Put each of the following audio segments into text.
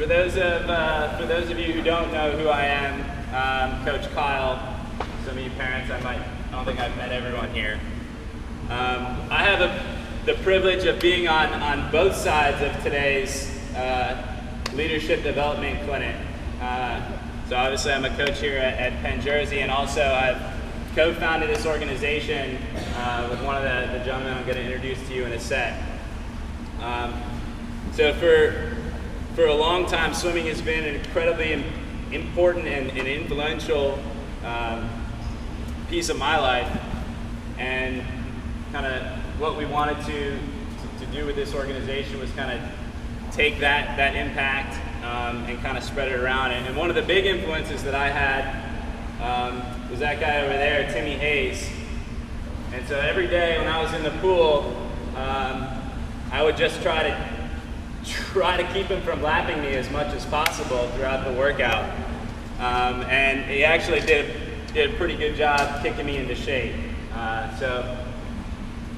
For those of you who don't know who I am, Coach Kyle. Some of you parents, I don't think I've met everyone here. I have the privilege of being on both sides of today's leadership development clinic. So obviously I'm a coach here at Penn Jersey, and also I've co-founded this organization with one of the gentlemen I'm going to introduce to you in a sec. So for a long time, swimming has been an incredibly important and influential piece of my life, and kind of what we wanted to do with this organization was kind of take that impact and kind of spread it around. And one of the big influences that I had was that guy over there, Timmy Hayes. And so every day when I was in the pool, I would just try to keep him from lapping me as much as possible throughout the workout. And he actually did a pretty good job kicking me into shape. So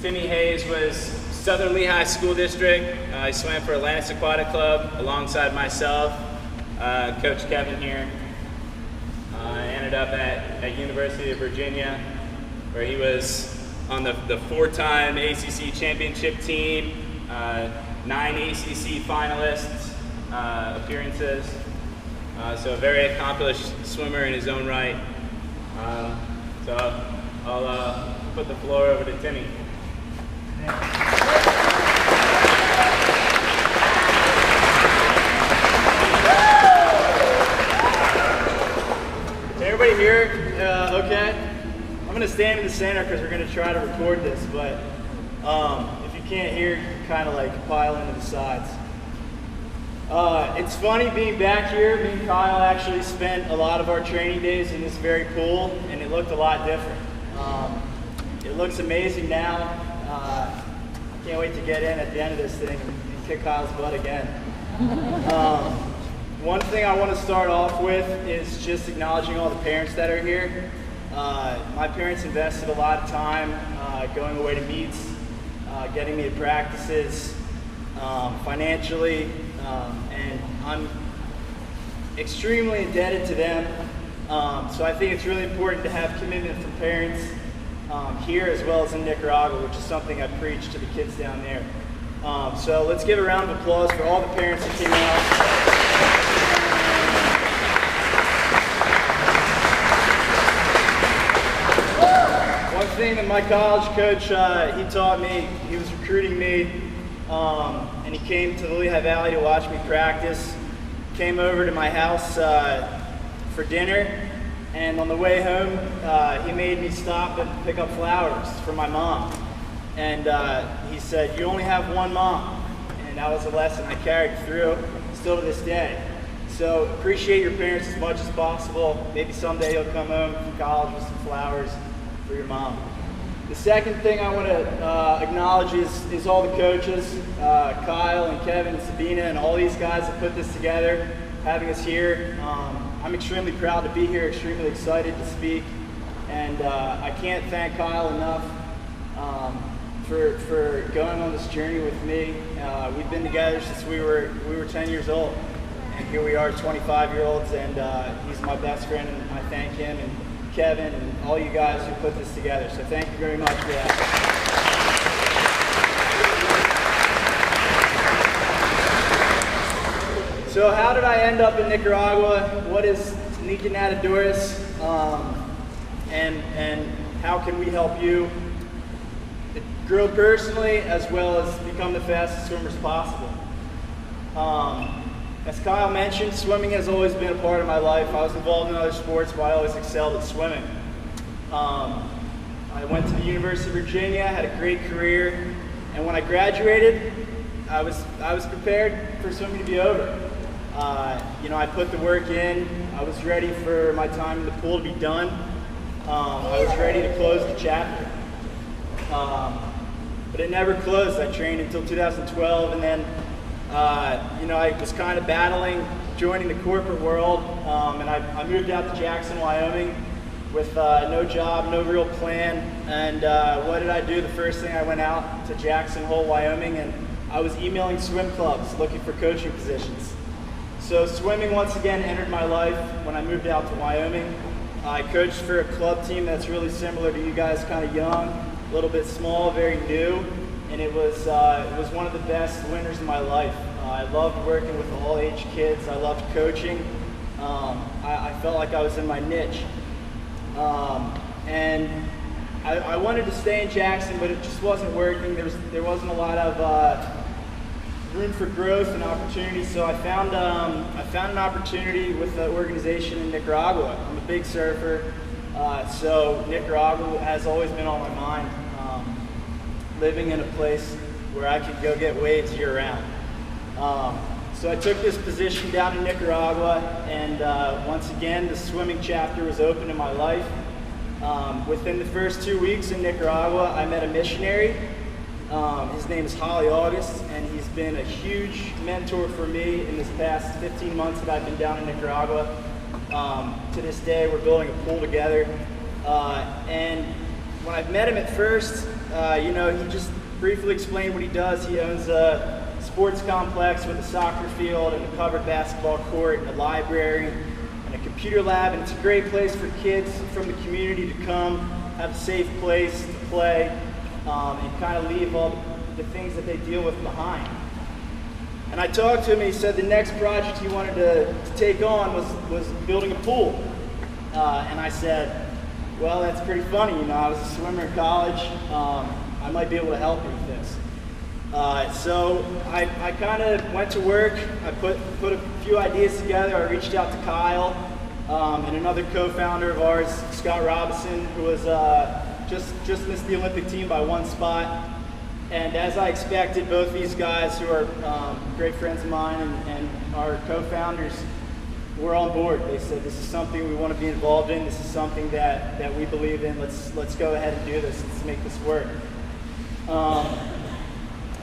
Timmy Hayes was Southern Lehigh School District. He swam for Atlantis Aquatic Club alongside myself, Coach Kevin here. I ended up at University of Virginia, where he was on the 4-time ACC championship team, 9 ACC finalists appearances. So a very accomplished swimmer in his own right. So I'll put the floor over to Timmy. Everybody here, okay? I'm gonna stand in the center because we're gonna try to record this, but if you can't hear, you can kind of like pile into the sides. It's funny being back here. Me and Kyle actually spent a lot of our training days in this very pool, and it looked a lot different. It looks amazing now. I can't wait to get in at the end of this thing and kick Kyle's butt again. One thing I want to start off with is just acknowledging all the parents that are here. My parents invested a lot of time going away to meets, getting me to practices, financially, and I'm extremely indebted to them. So I think it's really important to have commitment from parents here as well as in Nicaragua, which is something I preach to the kids down there. So let's give a round of applause for all the parents that came out. One thing that my college coach, he taught me, he was recruiting me, and he came to the Lehigh Valley to watch me practice. Came over to my house for dinner, and on the way home, he made me stop and pick up flowers for my mom. And he said, "You only have one mom." And that was a lesson I carried through still to this day. So appreciate your parents as much as possible. Maybe someday you'll come home from college with some flowers for your mom. The second thing I want to acknowledge is all the coaches, Kyle and Kevin and Sabina and all these guys that put this together, having us here. I'm extremely proud to be here, extremely excited to speak, and I can't thank Kyle enough for going on this journey with me. We've been together since we were 10 years old, and here we are 25-year-olds, and he's my best friend, and I thank him and Kevin and all you guys who put this together. So thank you very much for that. So how did I end up in Nicaragua? What is Nica Nadadores? And how can we help you grow personally as well as become the fastest swimmers possible? As Kyle mentioned, swimming has always been a part of my life. I was involved in other sports, but I always excelled at swimming. I went to the University of Virginia, had a great career, and when I graduated, I was prepared for swimming to be over. I put the work in. I was ready for my time in the pool to be done. I was ready to close the chapter. But it never closed. I trained until 2012, and then I was kind of battling joining the corporate world, and I moved out to Jackson, Wyoming with no job, no real plan. And what did I do? The first thing, I went out to Jackson Hole, Wyoming, and I was emailing swim clubs looking for coaching positions. So swimming once again entered my life when I moved out to Wyoming. I coached for a club team that's really similar to you guys, kind of young, a little bit small, very new, and it was one of the best winters of my life. I loved working with all age kids. I loved coaching. I felt like I was in my niche. And I wanted to stay in Jackson, but it just wasn't working. There wasn't a lot of room for growth and opportunity, so I found an opportunity with an organization in Nicaragua. I'm a big surfer, so Nicaragua has always been on my mind. Living in a place where I could go get waves year-round. So I took this position down in Nicaragua, and once again, the swimming chapter was open in my life. Within the first 2 weeks in Nicaragua, I met a missionary. His name is Holly August, and he's been a huge mentor for me in this past 15 months that I've been down in Nicaragua. To this day, we're building a pool together. And when I met him at first, you know, he just briefly explained what he does. He owns a sports complex with a soccer field and a covered basketball court and a library and a computer lab, and it's a great place for kids from the community to come, have a safe place to play, and kind of leave all the things that they deal with behind. And I talked to him, and he said the next project he wanted to take on was building a pool. And I said, well, that's pretty funny. You know, I was a swimmer in college. I might be able to help you with this. So I kind of went to work. I put a few ideas together. I reached out to Kyle and another co-founder of ours, Scott Robinson, who was just missed the Olympic team by 1 spot. And as I expected, both these guys, who are great friends of mine and our co-founders, were on board. They said, this is something we want to be involved in. This is something that we believe in. Let's go ahead and do this. Let's make this work.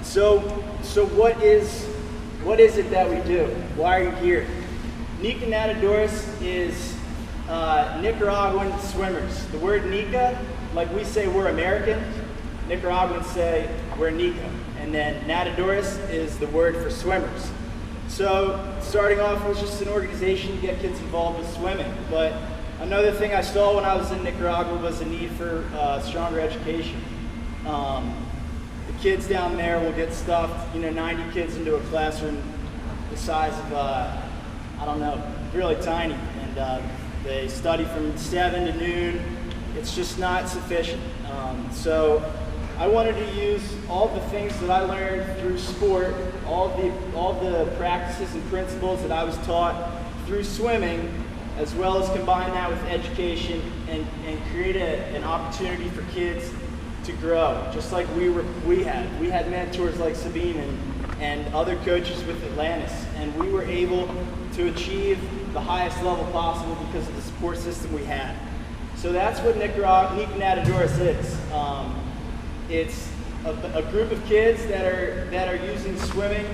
So what is it that we do? Why are you here? Nica Nadadores is Nicaraguan swimmers. The word Nica, like we say we're American, Nicaraguans say we're Nica. And then Nadadores is the word for swimmers. So starting off was just an organization to get kids involved with swimming. But another thing I saw when I was in Nicaragua was a need for stronger education. The kids down there will get stuffed, 90 kids into a classroom the size of, I don't know, really tiny. And they study from 7 to noon. It's just not sufficient. So I wanted to use all the things that I learned through sport, all the practices and principles that I was taught through swimming, as well as combine that with education and create an opportunity for kids to grow, just like we had mentors like Sabine and other coaches with Atlantis, and we were able to achieve the highest level possible because of the support system we had. So that's what Nica Nadadores is. It's a group of kids that are using swimming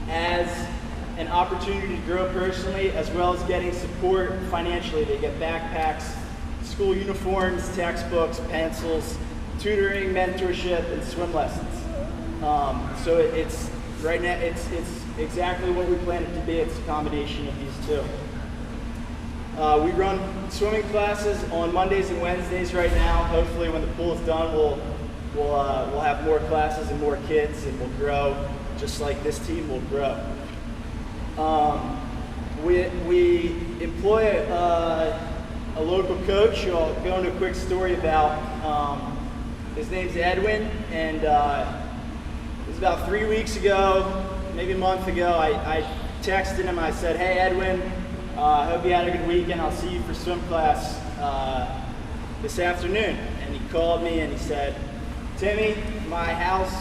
as an opportunity to grow personally, as well as getting support financially. They get backpacks, school uniforms, textbooks, pencils, tutoring, mentorship, and swim lessons. So it's right now it's exactly what we planned it to be. It's a combination of these two. We run swimming classes on Mondays and Wednesdays right now. Hopefully, when the pool is done, we'll have more classes and more kids, and we'll grow just like this team will grow. We employ a local coach. I'll go into a quick story about. His name's Edwin, and it was about 3 weeks ago, maybe a month ago. I texted him. I said, "Hey, Edwin, I hope you had a good weekend. I'll see you for swim class this afternoon." And he called me and he said, "Timmy, my house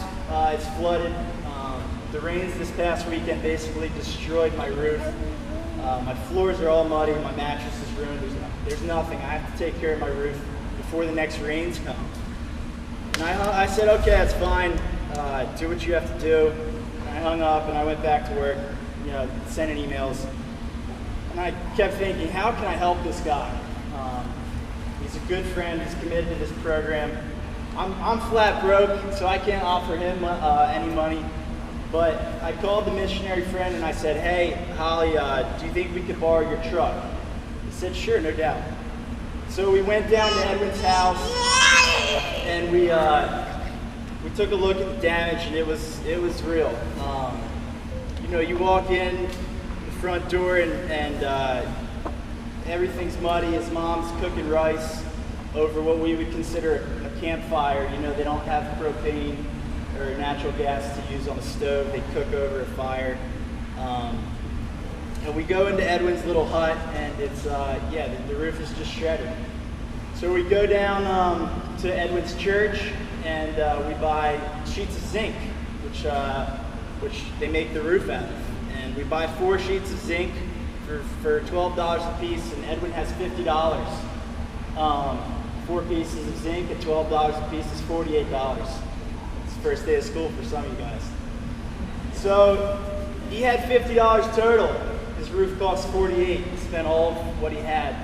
is flooded. The rains this past weekend basically destroyed my roof. My floors are all muddy. My mattress is ruined. There's nothing. I have to take care of my roof before the next rains come." And I said, "Okay, that's fine. Do what you have to do." And I hung up and I went back to work, sending emails. And I kept thinking, how can I help this guy? He's a good friend. He's committed to this program. I'm flat broke, so I can't offer him any money. But I called the missionary friend and I said, hey, Holly, do you think we could borrow your truck? He said, sure, no doubt. So we went down to Edwin's house and we took a look at the damage, and it was real. You know, you walk in the front door and everything's muddy. His mom's cooking rice over what we would consider a campfire. You know, they don't have propane or natural gas to use on the stove. They cook over a fire. And we go into Edwin's little hut, and it's, yeah, the roof is just shredded. So we go down to Edwin's church, and we buy sheets of zinc, which they make the roof out of. And we buy 4 sheets of zinc for $12 a piece, and Edwin has $50. 4 pieces of zinc at $12 a piece is $48. It's the first day of school for some of you guys. So he had $50 total. His roof cost $48. He spent all of what he had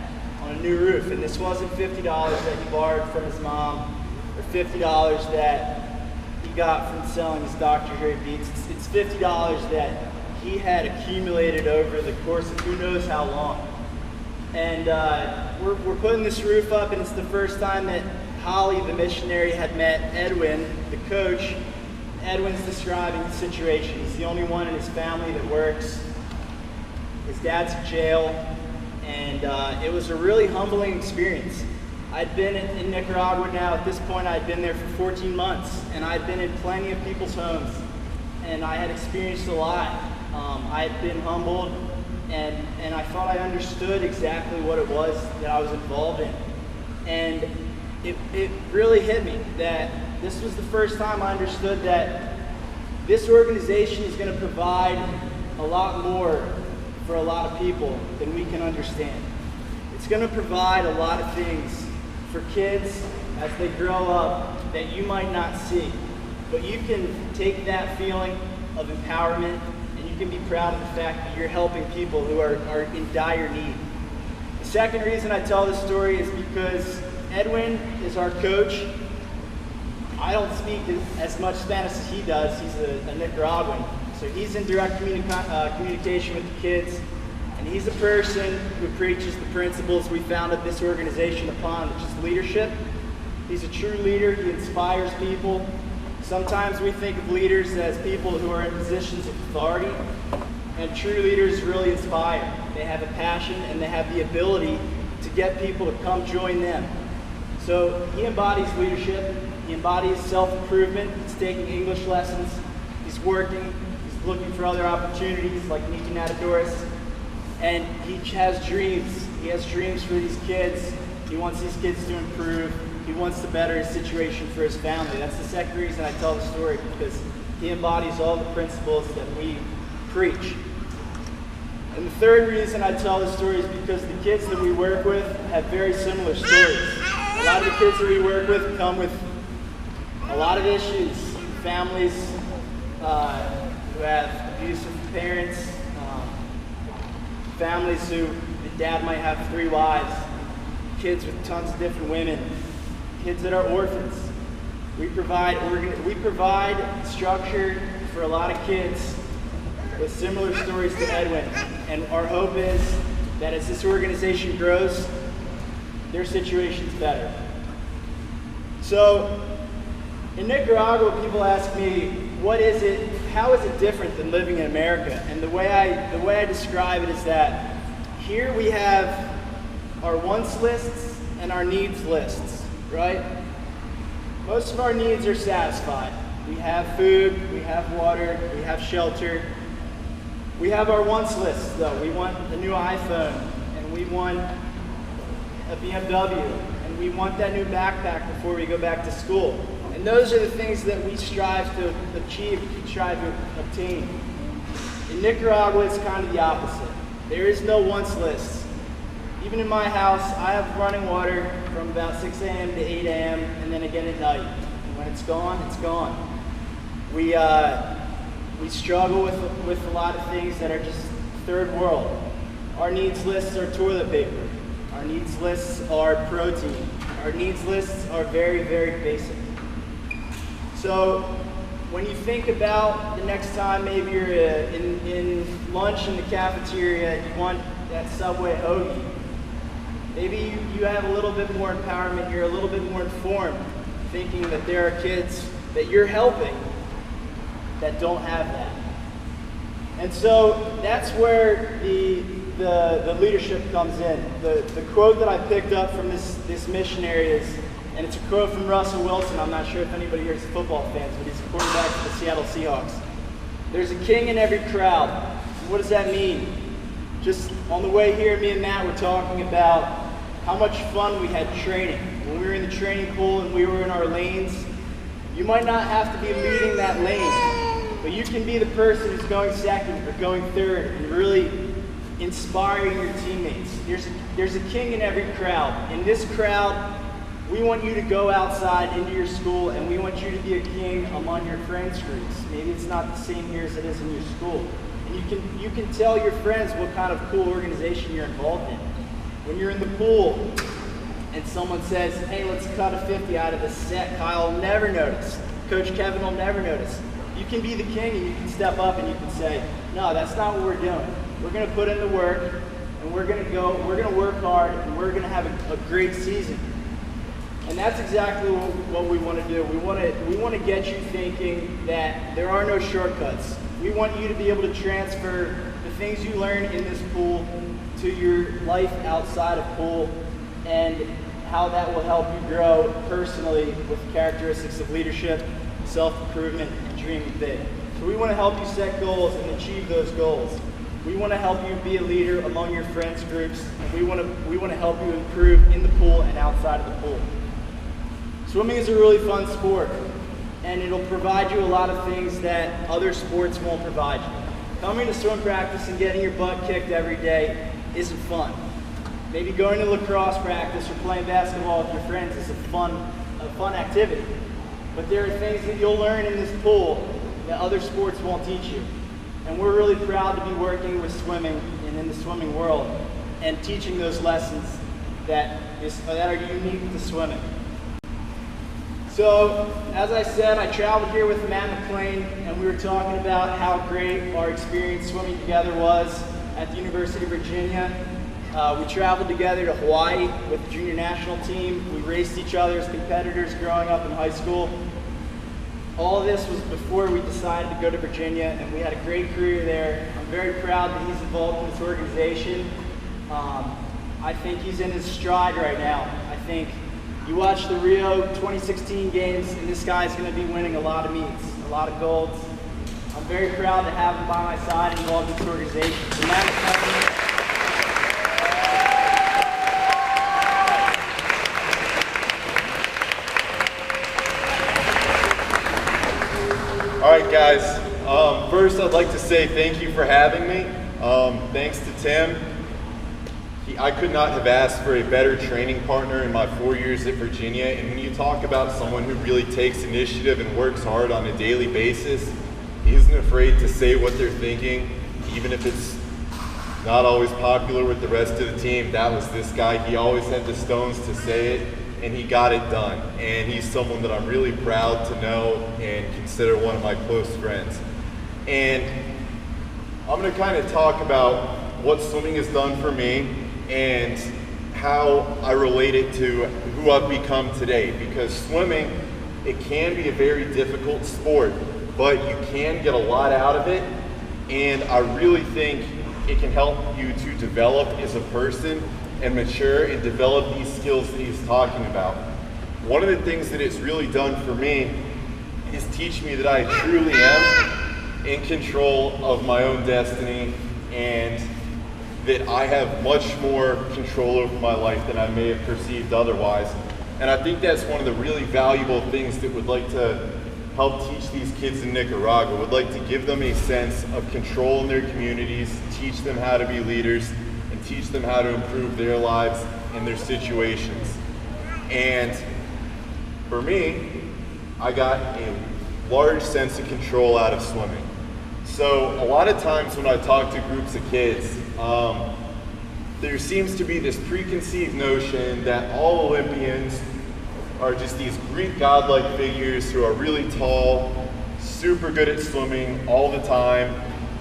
on a new roof, and this wasn't $50 that he borrowed from his mom or $50 that he got from selling his doctor here at Beats. It's $50 that he had accumulated over the course of who knows how long. And we're putting this roof up, and it's the first time that Holly, the missionary, had met Edwin, the coach. Edwin's describing the situation. He's the only one in his family that works. His dad's in jail, and it was a really humbling experience. I'd been in Nicaragua now. At this point, I'd been there for 14 months, and I'd been in plenty of people's homes, and I had experienced a lot. I had been humbled, and I thought I understood exactly what it was that I was involved in. And it really hit me that this was the first time I understood that this organization is going to provide a lot more for a lot of people than we can understand. It's going to provide a lot of things for kids as they grow up that you might not see. But you can take that feeling of empowerment, and you can be proud of the fact that you're helping people who are in dire need. The second reason I tell this story is because Edwin is our coach. I don't speak as much Spanish as he does. He's a Nicaraguan. So he's in direct communication with the kids, and he's the person who preaches the principles we founded this organization upon, which is leadership. He's a true leader. He inspires people. Sometimes we think of leaders as people who are in positions of authority, and true leaders really inspire. They have a passion, and they have the ability to get people to come join them. So he embodies leadership. He embodies self-improvement. He's taking English lessons. He's working. He's looking for other opportunities like Nica Nadadores. And he has dreams. He has dreams for these kids. He wants these kids to improve. He wants to better his situation for his family. That's the second reason I tell the story, because he embodies all the principles that we preach. And the third reason I tell the story is because the kids that we work with have very similar stories. A lot of the kids that we work with come with a lot of issues. Families who have abusive parents, families who the dad might have 3 wives, kids with tons of different women, kids that are orphans. We provide structure for a lot of kids with similar stories to Edwin. And our hope is that as this organization grows, their situation's better. So in Nicaragua, people ask me, how is it different than living in America? And the way I describe it is that here we have our wants lists and our needs lists, right? Most of our needs are satisfied. We have food, we have water, we have shelter. We have our wants lists though. We want a new iPhone, and we want a BMW, and we want that new backpack before we go back to school. And those are the things that we strive to achieve, strive to obtain. In Nicaragua, it's kind of the opposite. There is no wants list. Even in my house, I have running water from about 6 a.m. to 8 a.m. and then again at night. And when it's gone, it's gone. We struggle with a lot of things that are just third world. Our needs lists are toilet paper. Our needs lists are protein. Our needs lists are very, very basic. So when you think about the next time maybe you're in lunch in the cafeteria and you want that Subway hoagie, maybe you have a little bit more empowerment, you're a little bit more informed, thinking that there are kids that you're helping that don't have that. And so that's where the leadership comes in. The quote that I picked up from this missionary is, and it's a quote from Russell Wilson. I'm not sure if anybody here is football fans, but he's a quarterback for the Seattle Seahawks. There's a king in every crowd. What does that mean? Just on the way here, me and Matt were talking about how much fun we had training. When we were in the training pool and we were in our lanes, you might not have to be leading that lane, but you can be the person who's going second or going third and really inspiring your teammates. There's a king in every crowd. In this crowd, we want you to go outside into your school, and we want you to be a king among your friends groups. Maybe it's not the same here as it is in your school. And you can tell your friends what kind of cool organization you're involved in. When you're in the pool and someone says, hey, let's cut a 50 out of this set, Kyle will never notice. Coach Kevin will never notice. You can be the king and you can step up and you can say, no, that's not what we're doing. We're going to put in the work, and we're going to work hard, and we're going to have a great season. And that's exactly what we want to do. We want to get you thinking that there are no shortcuts. We want you to be able to transfer the things you learn in this pool to your life outside of pool, and how that will help you grow personally with characteristics of leadership, self-improvement, and dreaming big. So we want to help you set goals and achieve those goals. We want to help you be a leader among your friends groups, and we want to help you improve in the pool and outside of the pool. Swimming is a really fun sport, and it'll provide you a lot of things that other sports won't provide you. Coming to swim practice and getting your butt kicked every day isn't fun. Maybe going to lacrosse practice or playing basketball with your friends is a fun activity. But there are things that you'll learn in this pool that other sports won't teach you. And we're really proud to be working with swimming and in the swimming world and teaching those lessons that are unique to swimming. So, as I said, I traveled here with Matt McLean, and we were talking about how great our experience swimming together was at the University of Virginia. We traveled together to Hawaii with the junior national team. We raced each other as competitors growing up in high school. All of this was before we decided to go to Virginia, and we had a great career there. I'm very proud that he's involved in this organization. I think he's in his stride right now. I think you watch the Rio 2016 games, and this guy's going to be winning a lot of meets, a lot of golds. I'm very proud to have him by my side involved in this organization. So Matt McLean. All right, guys. First, I'd like to say thank you for having me. Thanks to Tim. I could not have asked for a better training partner in my 4 years at Virginia. And when you talk about someone who really takes initiative and works hard on a daily basis, he isn't afraid to say what they're thinking, even if it's not always popular with the rest of the team. That was this guy. He always had the stones to say it, and he got it done. And he's someone that I'm really proud to know and consider one of my close friends. And I'm going to kind of talk about what swimming has done for me and how I relate it to who I've become today. Because swimming, it can be a very difficult sport, but you can get a lot out of it. And I really think it can help you to develop as a person and mature and develop these skills that he's talking about. One of the things that it's really done for me is teach me that I truly am in control of my own destiny, and that I have much more control over my life than I may have perceived otherwise. And I think that's one of the really valuable things that would like to help teach these kids in Nicaragua. Would like to give them a sense of control in their communities, teach them how to be leaders, and teach them how to improve their lives and their situations. And for me, I got a large sense of control out of swimming. So a lot of times when I talk to groups of kids, there seems to be this preconceived notion that all Olympians are just these Greek godlike figures who are really tall, super good at swimming all the time,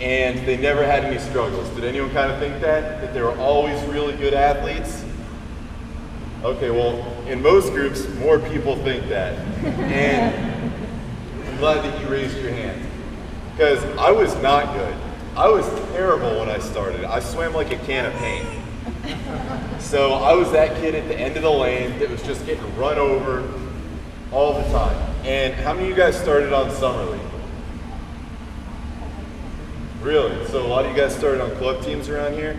and they never had any struggles. Did anyone kind of think that they were always really good athletes? Okay, well, in most groups, more people think that. And I'm glad that you raised your hand, because I was not good. I was terrible when I started. I swam like a can of paint. So I was that kid at the end of the lane that was just getting run over all the time. And how many of you guys started on Summer League? Really? So a lot of you guys started on club teams around here?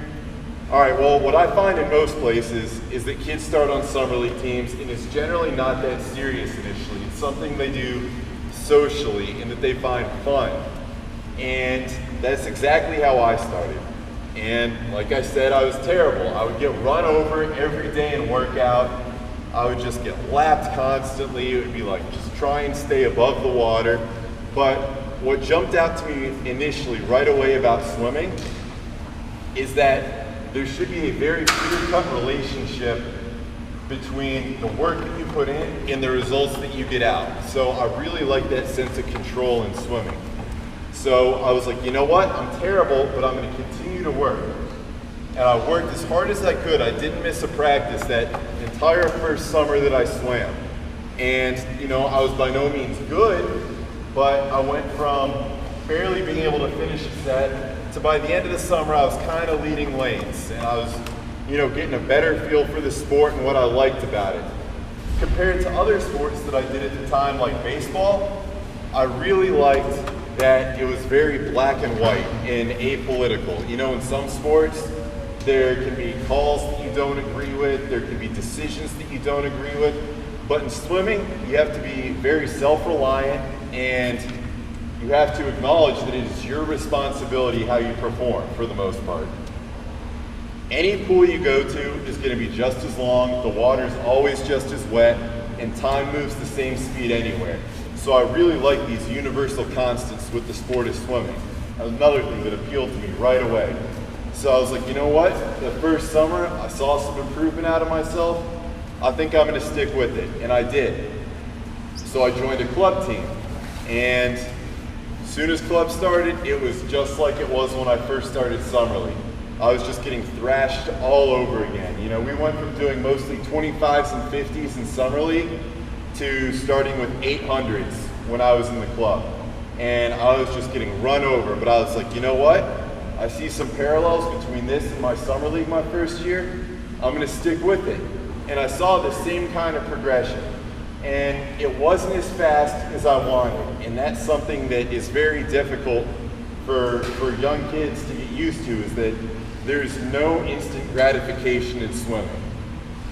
All right, well, what I find in most places is that kids start on Summer League teams, and it's generally not that serious initially. It's something they do socially and that they find fun. And that's exactly how I started. And like I said, I was terrible. I would get run over every day in workout. I would just get lapped constantly. It would be like, just try and stay above the water. But what jumped out to me initially right away about swimming is that there should be a very clear-cut relationship between the work that you put in and the results that you get out. So I really like that sense of control in swimming. So I was like, you know what? I'm terrible, but I'm going to continue to work. And I worked as hard as I could. I didn't miss a practice that entire first summer that I swam. And, you know, I was by no means good, but I went from barely being able to finish a set to by the end of the summer, I was kind of leading lanes. And I was, you know, getting a better feel for the sport and what I liked about it. Compared to other sports that I did at the time, like baseball, I really liked that it was very black and white and apolitical. You know, in some sports, there can be calls that you don't agree with, there can be decisions that you don't agree with, but in swimming, you have to be very self-reliant, and you have to acknowledge that it is your responsibility how you perform for the most part. Any pool you go to is going to be just as long, the water's always just as wet, and time moves the same speed anywhere. So I really like these universal constants with the sport of swimming. Another thing that appealed to me right away. So I was like, you know what? The first summer, I saw some improvement out of myself. I think I'm going to stick with it, and I did. So I joined a club team, and as soon as club started, it was just like it was when I first started Summer League. I was just getting thrashed all over again. You know, we went from doing mostly 25s and 50s in Summer League to starting with 800s when I was in the club. And I was just getting run over, but I was like, you know what? I see some parallels between this and my Summer League my first year. I'm gonna stick with it. And I saw the same kind of progression. And it wasn't as fast as I wanted. And that's something that is very difficult for young kids to get used to, is that there's no instant gratification in swimming.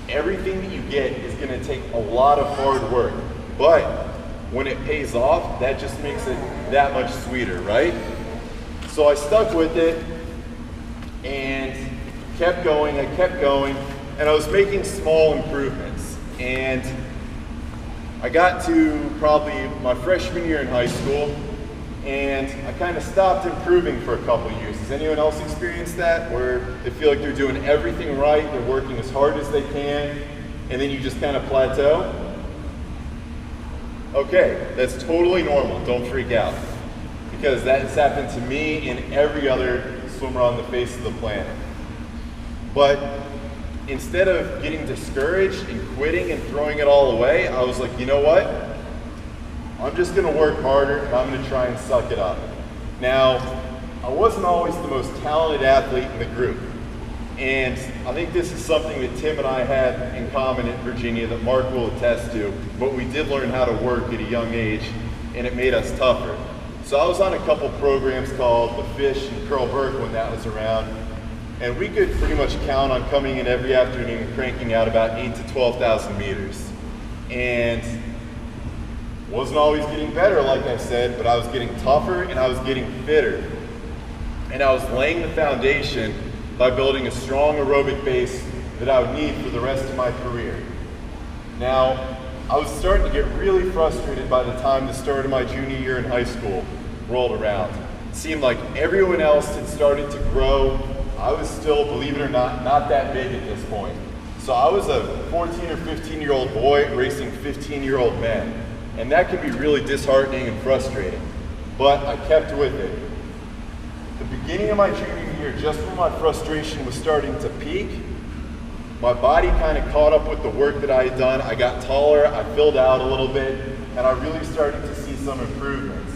Everything that you get is going to take a lot of hard work, but when it pays off, that just makes it that much sweeter, right? So I stuck with it and kept going, and I was making small improvements. And I got to probably my freshman year in high school, and I kind of stopped improving for a couple years. Has anyone else experienced that, where they feel like they're doing everything right, they're working as hard as they can, and then you just kind of plateau? Okay, that's totally normal, don't freak out, because that has happened to me and every other swimmer on the face of the planet. But instead of getting discouraged and quitting and throwing it all away, I was like, you know what? I'm just gonna work harder and I'm gonna try and suck it up. Now, I wasn't always the most talented athlete in the group. And I think this is something that Tim and I had in common in Virginia that Mark will attest to, but we did learn how to work at a young age, and it made us tougher. So I was on a couple programs called The Fish and Curl Burke when that was around, and we could pretty much count on coming in every afternoon and cranking out about 8,000 to 12,000 meters. And wasn't always getting better, like I said, but I was getting tougher and I was getting fitter. And I was laying the foundation by building a strong aerobic base that I would need for the rest of my career. Now, I was starting to get really frustrated by the time the start of my junior year in high school rolled around. It seemed like everyone else had started to grow. I was still, believe it or not that big at this point. So I was a 14 or 15-year-old boy racing 15-year-old men. And that can be really disheartening and frustrating. but I kept with it. The beginning of my junior year, just when my frustration was starting to peak, my body kind of caught up with the work that I had done. I got taller, I filled out a little bit, and I really started to see some improvements.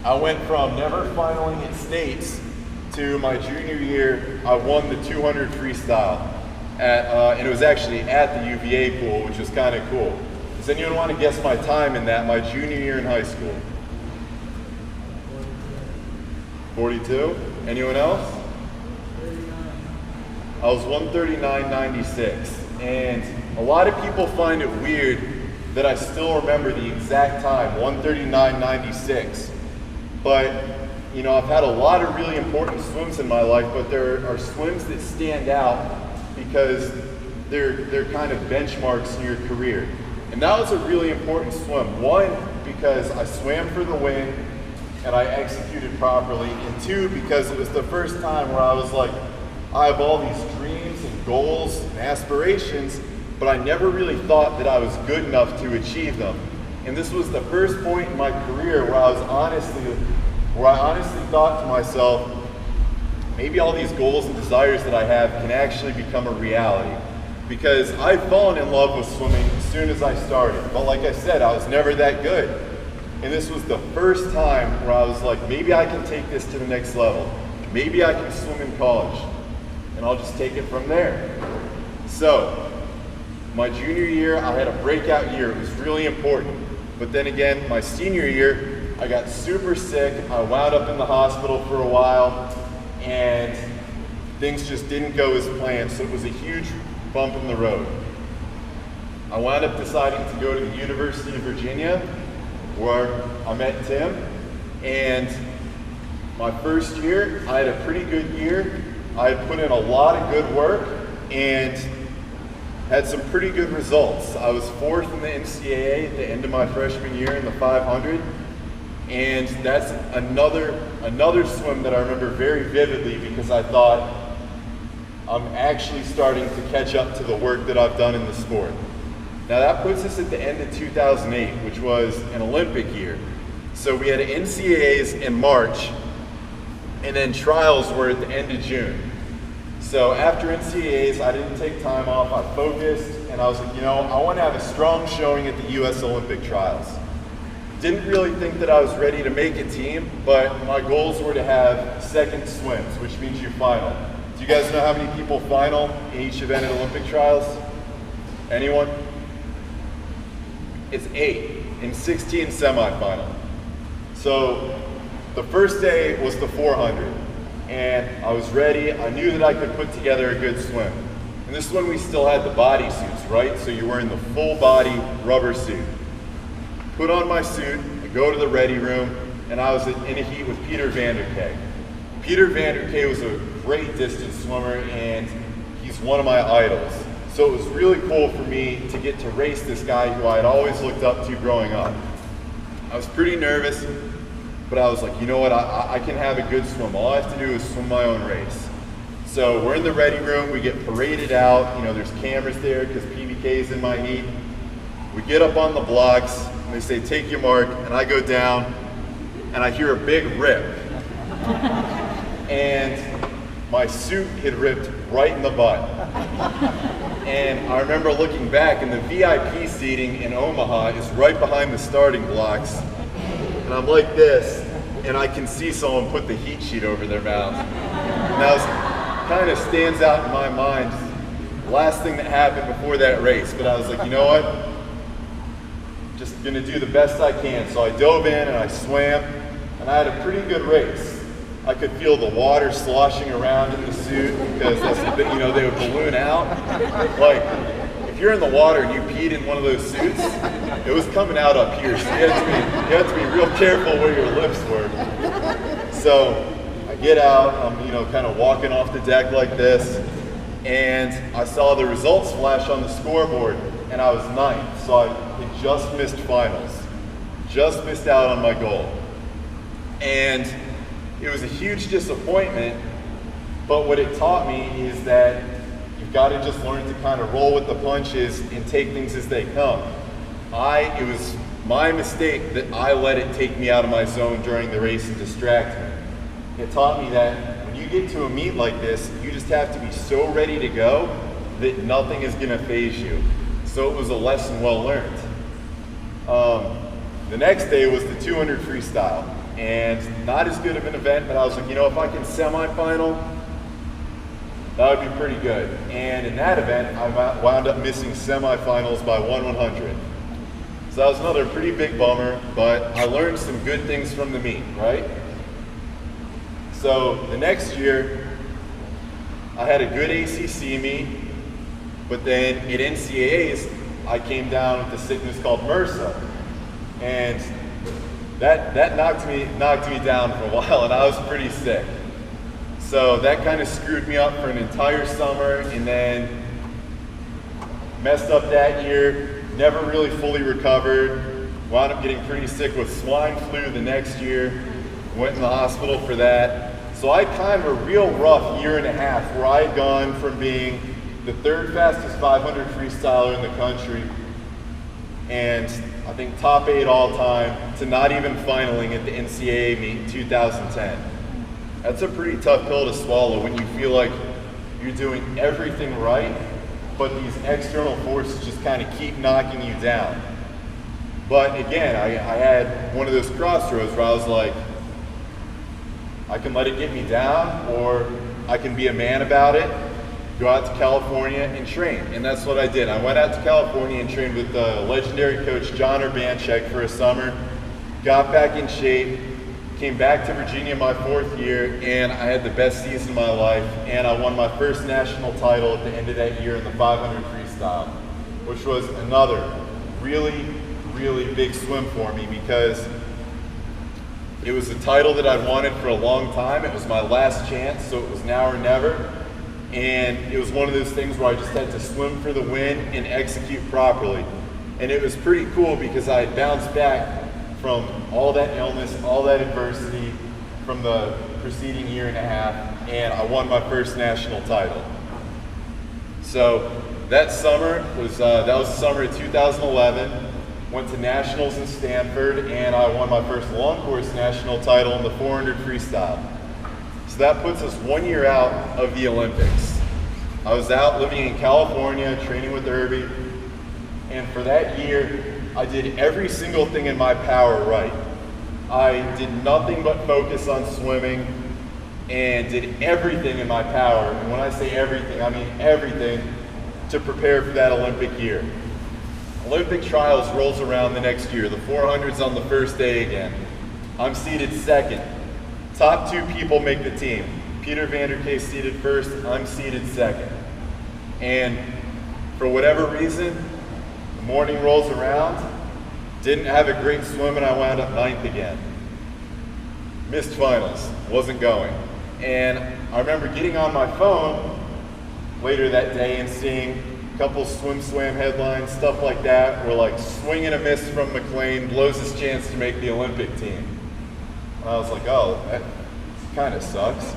I went from never finaling in states to my junior year, I won the 200 freestyle, and it was actually at the UVA pool, which was kind of cool. Does anyone want to guess my time in that, my junior year in high school? 42? Anyone else? I was 139.96, and a lot of people find it weird that I still remember the exact time, 139.96. But, you know, I've had a lot of really important swims in my life, but there are swims that stand out because they're kind of benchmarks in your career. And that was a really important swim. One, because I swam for the win and I executed properly, and two, because it was the first time where I was like, I have all these dreams and goals and aspirations, but I never really thought that I was good enough to achieve them. And this was the first point in my career where I honestly thought to myself, maybe all these goals and desires that I have can actually become a reality. Because I'd fallen in love with swimming as soon as I started. But like I said, I was never that good. And this was the first time where I was like, maybe I can take this to the next level. Maybe I can swim in college. And I'll just take it from there. So, my junior year, I had a breakout year. It was really important. But then again, my senior year, I got super sick. I wound up in the hospital for a while, and things just didn't go as planned. So it was a huge bump in the road. I wound up deciding to go to the University of Virginia, where I met Tim. And my first year, I had a pretty good year. I had put in a lot of good work and had some pretty good results. I was 4th in the NCAA at the end of my freshman year in the 500, and that's another swim that I remember very vividly because I thought, I'm actually starting to catch up to the work that I've done in the sport. Now that puts us at the end of 2008, which was an Olympic year. So we had NCAAs in March, and then trials were at the end of June. So after NCAAs, I didn't take time off, I focused, and I was like, you know, I want to have a strong showing at the US Olympic trials. Didn't really think that I was ready to make a team, but my goals were to have second swims, which means you final. Do you guys know how many people final in each event at Olympic trials? Anyone? It's 8 and 16 semifinal. So the first day was the 400. And I was ready. I knew that I could put together a good swim. And this is when we still had the body suits, right? So you're wearing the full body rubber suit. Put on my suit, I go to the ready room, and I was in a heat with Peter Vanderkay. Peter Vanderkay was a great distance swimmer, and he's one of my idols. So it was really cool for me to get to race this guy who I had always looked up to growing up. I was pretty nervous, but I was like, you know what, I can have a good swim. All I have to do is swim my own race. So we're in the ready room, we get paraded out, you know, there's cameras there because PBK's in my heat. We get up on the blocks, and they say, take your mark, and I go down, and I hear a big rip. And my suit had ripped right in the butt. And I remember looking back, and the VIP seating in Omaha is right behind the starting blocks. And I'm like this, and I can see someone put the heat sheet over their mouth. And that was, kind of stands out in my mind, last thing that happened before that race. But I was like, you know what? Just gonna do the best I can. So I dove in and I swam, and I had a pretty good race. I could feel the water sloshing around in the suit because that's the bit, you know, they would balloon out. Like, if you're in the water and you peed in one of those suits, it was coming out up here, so you had to be real careful where your lips were. So I get out, I'm, you know, kind of walking off the deck like this, and I saw the results flash on the scoreboard, and I was 9th, so I had just missed finals, just missed out on my goal. And it was a huge disappointment, but what it taught me is that you've got to just learn to kind of roll with the punches and take things as they come. It was my mistake that I let it take me out of my zone during the race and distract me. It taught me that when you get to a meet like this, you just have to be so ready to go that nothing is gonna phase you. So it was a lesson well learned. The next day was the 200 freestyle, and not as good of an event, but I was like, you know, if I can semifinal, that would be pretty good. And in that event, I wound up missing semifinals by 1/100. So that was another pretty big bummer, but I learned some good things from the meet, right? So the next year, I had a good ACC meet, but then at NCAAs, I came down with a sickness called MRSA. And that knocked me down for a while, and I was pretty sick. So that kind of screwed me up for an entire summer, and then messed up that year, never really fully recovered, wound up getting pretty sick with swine flu the next year, went in the hospital for that. So I had kind of a real rough year and a half where I had gone from being the 3rd fastest 500 freestyler in the country, and I think top 8 all time, to not even finaling at the NCAA meet in 2010. That's a pretty tough pill to swallow when you feel like you're doing everything right, but these external forces just kind of keep knocking you down. But again, I had one of those crossroads where I was like, I can let it get me down, or I can be a man about it, go out to California and train. And that's what I did. I went out to California and trained with legendary coach John Urbanchek for a summer, got back in shape, came back to Virginia my 4th year, and I had the best season of my life, and I won my first national title at the end of that year in the 500 freestyle, which was another really, really big swim for me, because it was a title that I'd wanted for a long time. It was my last chance, so it was now or never. And it was one of those things where I just had to swim for the win and execute properly. And it was pretty cool because I had bounced back from all that illness, all that adversity from the preceding year and a half, and I won my first national title. So that summer was that was the summer of 2011. Went to nationals in Stanford, and I won my first long course national title in the 400 freestyle. So that puts us 1 year out of the Olympics. I was out living in California, training with Irby, and for that year, I did every single thing in my power right. I did nothing but focus on swimming and did everything in my power. And when I say everything, I mean everything to prepare for that Olympic year. Olympic trials rolls around the next year. The 400's on the first day again. I'm seated 2nd. Top 2 people make the team. Peter Vandercase seated 1st, I'm seated 2nd. And for whatever reason, the morning rolls around, didn't have a great swim, and I wound up 9th again. Missed finals, wasn't going. And I remember getting on my phone later that day and seeing a couple swim-swam headlines, stuff like that, where like swing and a miss from McLean blows his chance to make the Olympic team. And I was like, oh, that kind of sucks.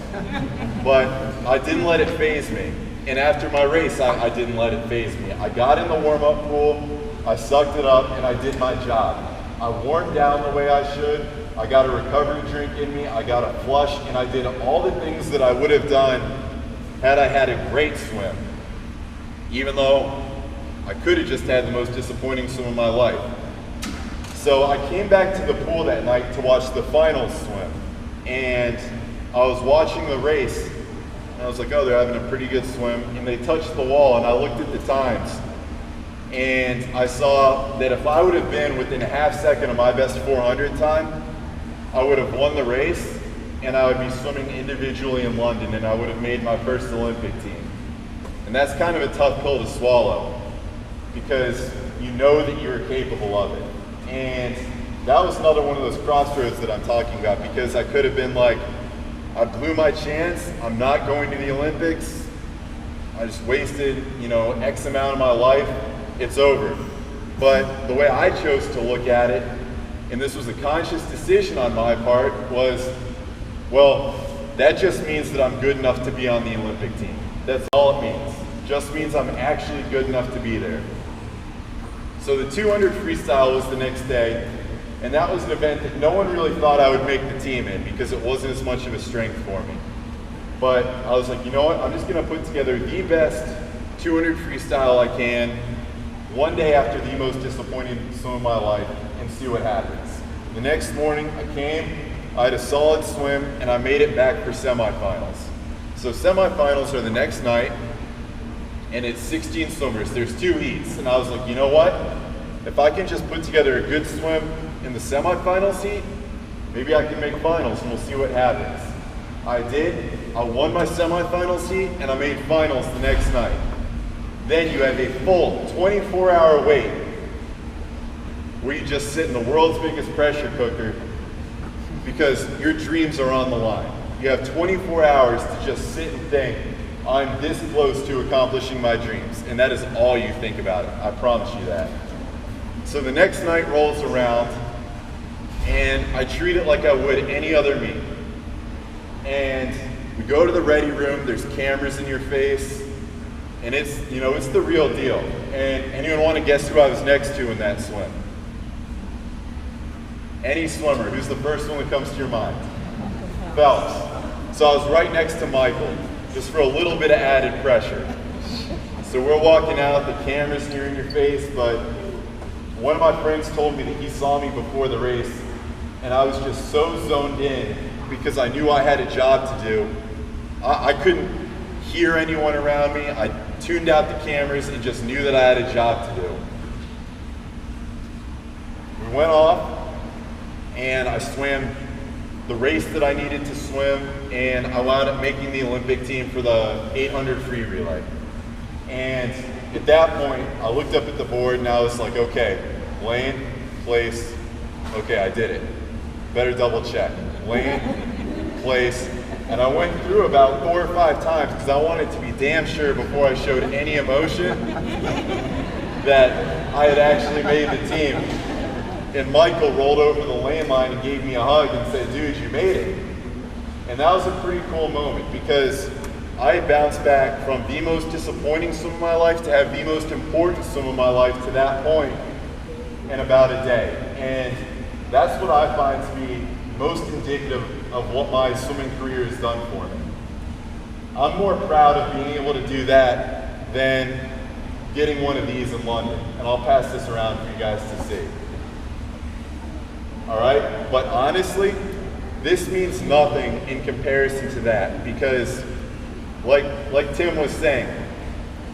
But I didn't let it faze me. And after my race, I didn't let it faze me. I got in the warm-up pool, I sucked it up, and I did my job. I warmed down the way I should, I got a recovery drink in me, I got a flush, and I did all the things that I would have done had I had a great swim. Even though I could have just had the most disappointing swim of my life. So I came back to the pool that night to watch the finals swim. And I was watching the race, and I was like, oh, they're having a pretty good swim. And they touched the wall, and I looked at the times. And I saw that if I would have been within a half second of my best 400 time, I would have won the race, and I would be swimming individually in London, and I would have made my first Olympic team. And that's kind of a tough pill to swallow, because you know that you're capable of it. And that was another one of those crossroads that I'm talking about, because I could have been like, I blew my chance, I'm not going to the Olympics, I just wasted, X amount of my life, it's over. But the way I chose to look at it, and this was a conscious decision on my part, was, well, that just means that I'm good enough to be on the Olympic team. That's all it means. Just means I'm actually good enough to be there. So the 200 freestyle was the next day, and that was an event that no one really thought I would make the team in because it wasn't as much of a strength for me. But I was like, you know what, I'm just gonna put together the best 200 freestyle I can one day after the most disappointing swim of my life and see what happens. The next morning I came, I had a solid swim, and I made it back for semifinals. So semifinals are the next night, and it's 16 swimmers. There's 2 heats, and I was like, you know what? If I can just put together a good swim in the semifinals heat, maybe I can make finals, and we'll see what happens. I did. I won my semifinals heat, and I made finals the next night. Then you have a full 24-hour wait where you just sit in the world's biggest pressure cooker because your dreams are on the line. You have 24 hours to just sit and think, I'm this close to accomplishing my dreams. And that is all you think about it. I promise you that. So the next night rolls around, and I treat it like I would any other meet. And we go to the ready room, there's cameras in your face, and it's, you know, it's the real deal. And anyone want to guess who I was next to in that swim? Any swimmer, who's the first one that comes to your mind? Phelps. So I was right next to Michael, just for a little bit of added pressure. So we're walking out, the camera's near in your face, but one of my friends told me that he saw me before the race, and I was just so zoned in because I knew I had a job to do. I couldn't hear anyone around me. I tuned out the cameras and just knew that I had a job to do. We went off, and I swam the race that I needed to swim, and I wound up making the Olympic team for the 800 free relay. And at that point, I looked up at the board and I was like, okay, lane, place, okay, I did it. Better double check. Lane, place, and I went through about 4 or 5 times because I wanted to be damn sure before I showed any emotion that I had actually made the team. And Michael rolled over the lane line and gave me a hug and said, dude, you made it. And that was a pretty cool moment because I had bounced back from the most disappointing swim of my life to have the most important swim of my life to that point in about a day. And that's what I find to be most indicative of what my swimming career has done for me. I'm more proud of being able to do that than getting one of these in London. And I'll pass this around for you guys to see. All right, but honestly, this means nothing in comparison to that because like Tim was saying,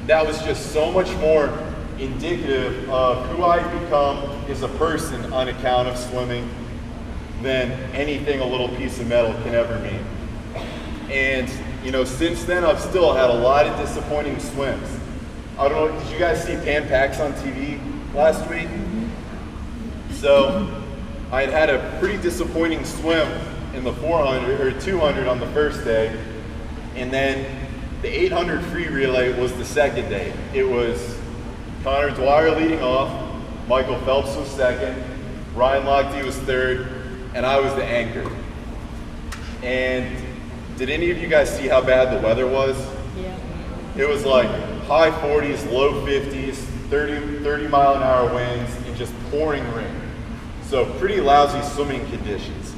that was just so much more indicative of who I've become as a person on account of swimming than anything a little piece of metal can ever mean. And you know, since then I've still had a lot of disappointing swims. I don't know, did you guys see Pan Pacs on TV last week? So I had a pretty disappointing swim in the 400 or 200 on the first day, and then the 800 free relay was the second day. It was Connor Dwyer leading off, Michael Phelps was second, Ryan Lochte was third, and I was the anchor. And did any of you guys see how bad the weather was? Yeah. It was like high 40s, low 50s, 30 mile an hour winds, and just pouring rain. So pretty lousy swimming conditions.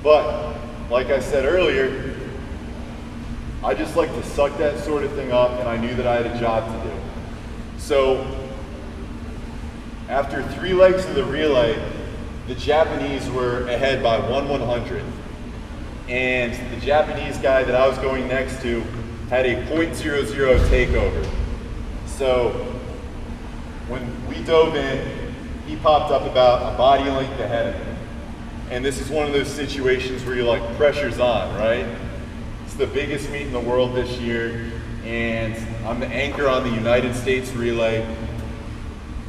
But like I said earlier, I just like to suck that sort of thing up, and I knew that I had a job to do. So after 3 legs of the relay, the Japanese were ahead by 1/100th. And the Japanese guy that I was going next to had a .00 takeover. So when we dove in, he popped up about a body length ahead of me. And this is one of those situations where you're like, pressure's on, right? It's the biggest meet in the world this year, and I'm the anchor on the United States relay.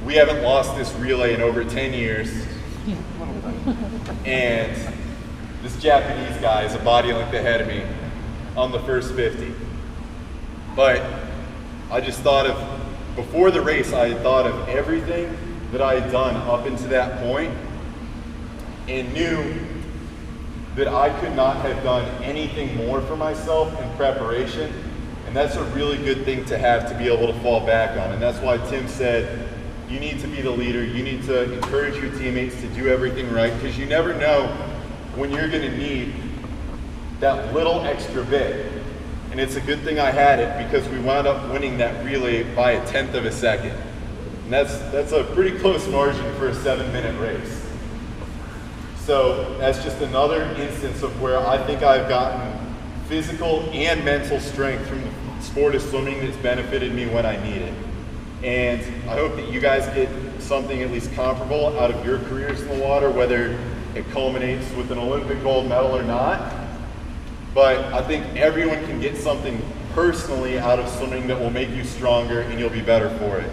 We haven't lost this relay in over 10 years. And this Japanese guy is a body length ahead of me on the first 50. But I just thought of, before the race, I had thought of everything that I had done up until that point and knew that I could not have done anything more for myself in preparation. And that's a really good thing to have to be able to fall back on. And that's why Tim said, You need to be the leader. You need to encourage your teammates to do everything right, because you never know when you're going to need that little extra bit. And it's a good thing I had it, because we wound up winning that relay by 1/10 of a second. And that's a pretty close margin for a 7-minute race. So that's just another instance of where I think I've gotten physical and mental strength from the sport of swimming that's benefited me when I need it. And I hope that you guys get something at least comparable out of your careers in the water, whether it culminates with an Olympic gold medal or not. But I think everyone can get something personally out of swimming that will make you stronger, and you'll be better for it.